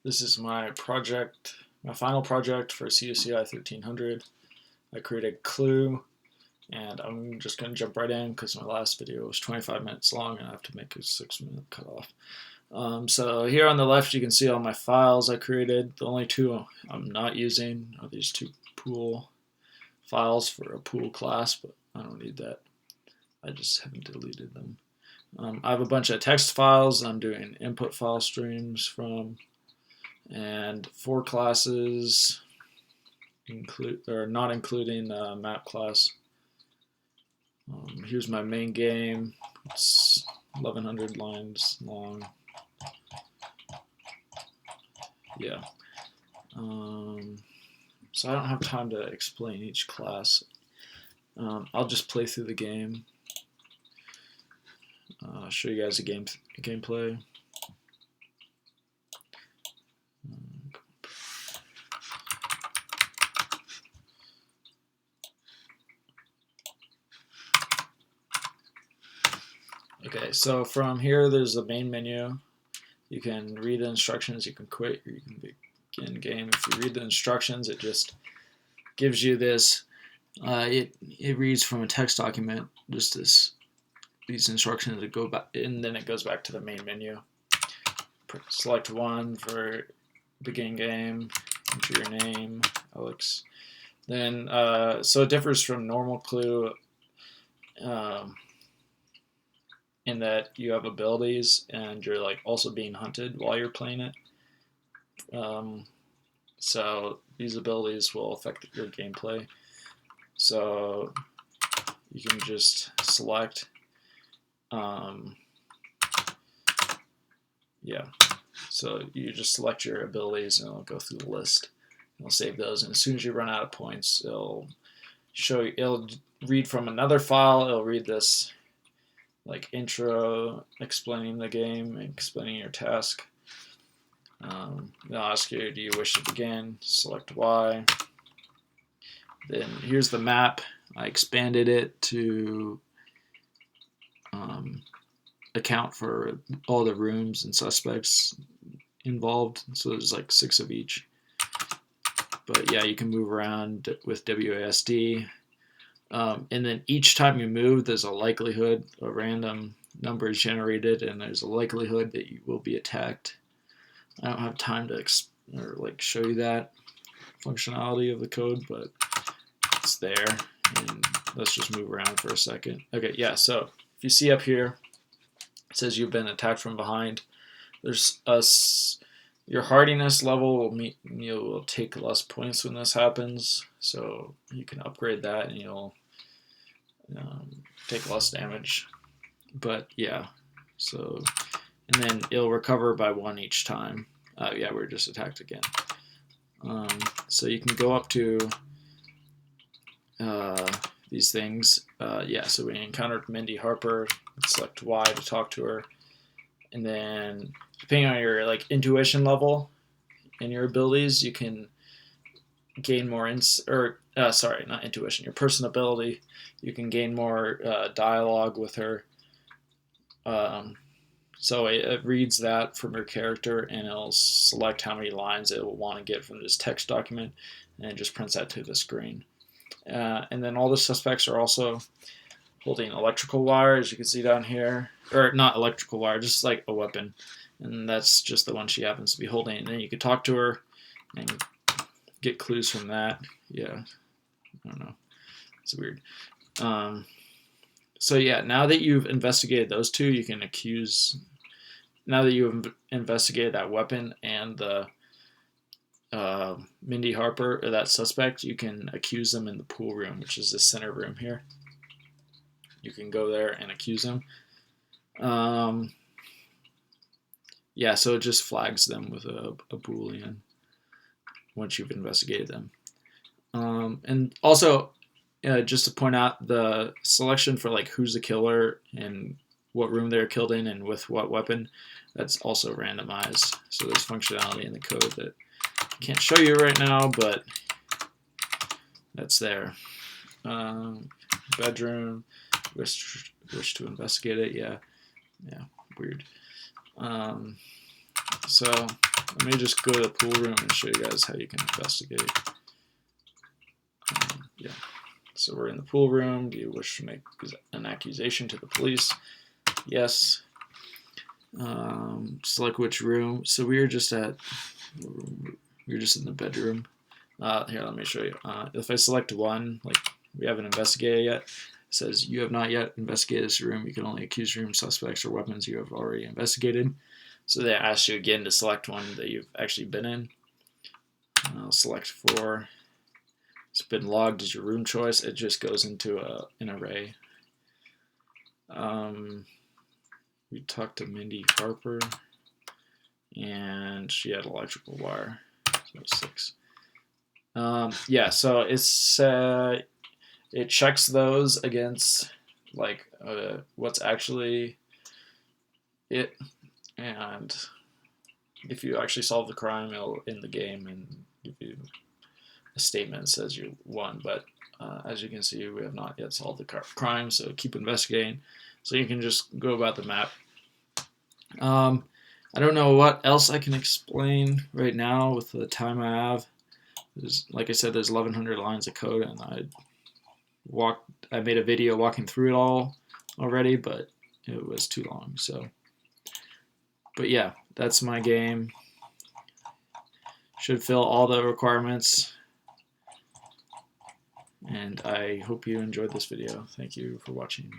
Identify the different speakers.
Speaker 1: This is my project, my final project for CSCI 1300. I created a clue, and I'm just going to jump right in because my last video was 25 minutes long and I have to make a 6-minute cutoff. So here on the left you can see all my files I created. The only two I'm not using are these two pool files for a pool class, but I don't need that. I just haven't deleted them. I have a bunch of text files I'm doing input file streams from, and 4 classes, not including map class. Here's my main game. It's 1100 lines long. Yeah. So I don't have time to explain each class. I'll just play through the game. Show you guys a gameplay. Okay, so from here there's the main menu. You can read the instructions, you can quit, or you can begin game. If you read the instructions, it just gives you this. It reads from a text document, just these instructions that go back, and then it goes back to the main menu. Select 1 for begin game, enter your name, Alex. Then, so it differs from normal Clue in that you have abilities and you're like also being hunted while you're playing it. So these abilities will affect your gameplay. So you can just select, yeah. So you just select your abilities and it'll go through the list. It'll save those, and as soon as you run out of points, it'll show you. It'll read from another file. It'll read this like intro explaining the game, explaining your task. They'll ask you, do you wish to begin? Select Y. Then here's the map. I expanded it to account for all the rooms and suspects involved. So there's like 6 of each. But yeah, you can move around with WASD. And then each time you move, there's a likelihood, a random number is generated, and there's a likelihood that you will be attacked. I don't have time to show you that functionality of the code, but it's there. And let's just move around for a second. Okay, yeah, so if you see up here, it says you've been attacked from behind. There's your hardiness level will take less points when this happens, so you can upgrade that and you'll take less damage. But yeah, so, and then it'll recover by 1 each time. Yeah, we're just attacked again. So you can go up to these things. Yeah, so we encountered Mindy Harper. Select Y to talk to her, and then depending on your intuition level and your abilities, you can gain more sorry, not intuition, your personability. You can gain more dialogue with her. So it reads that from your character, and it'll select how many lines it will want to get from this text document, and it just prints that to the screen. And then all the suspects are also holding electrical wire, as you can see down here. Or not electrical wire, just like a weapon. And that's just the one she happens to be holding. And then you can talk to her and get clues from that. Yeah, I don't know. It's weird. So yeah, now that you've investigated those two, you can accuse. Now that you've investigated that weapon and the Mindy Harper, or that suspect, you can accuse them in the pool room, which is the center room here. You can go there and accuse them. Yeah, so it just flags them with a Boolean once you've investigated them. And also, just to point out, the selection for who's the killer and what room they're killed in and with what weapon, that's also randomized. So there's functionality in the code that I can't show you right now, but that's there. Bedroom, wish to investigate it. Yeah, weird. So let me just go to the pool room and show you guys how you can investigate. Yeah. So we're in the pool room. Do you wish to make an accusation to the police? Yes. Select which room. So we were just in the bedroom. Here, let me show you. If I select one, like we haven't investigated yet, it says you have not yet investigated this room. You can only accuse room suspects or weapons you have already investigated. So they ask you again to select one that you've actually been in. I'll select 4. It's been logged as your room choice. It just goes into an array. We talked to Mindy Harper, and she had electrical wire. So 6. Yeah, so it checks those against like what's actually it, and if you actually solve the crime, it'll end the game and give you a statement that says you won. But as you can see, we have not yet solved the crime, so keep investigating. So you can just go about the map. I don't know what else I can explain right now with the time I have. Like I said, there's 1,100 lines of code, and I made a video walking through it all already, but it was too long. So, but yeah, that's my game. Should fill all the requirements, and I hope you enjoyed this video. Thank you for watching.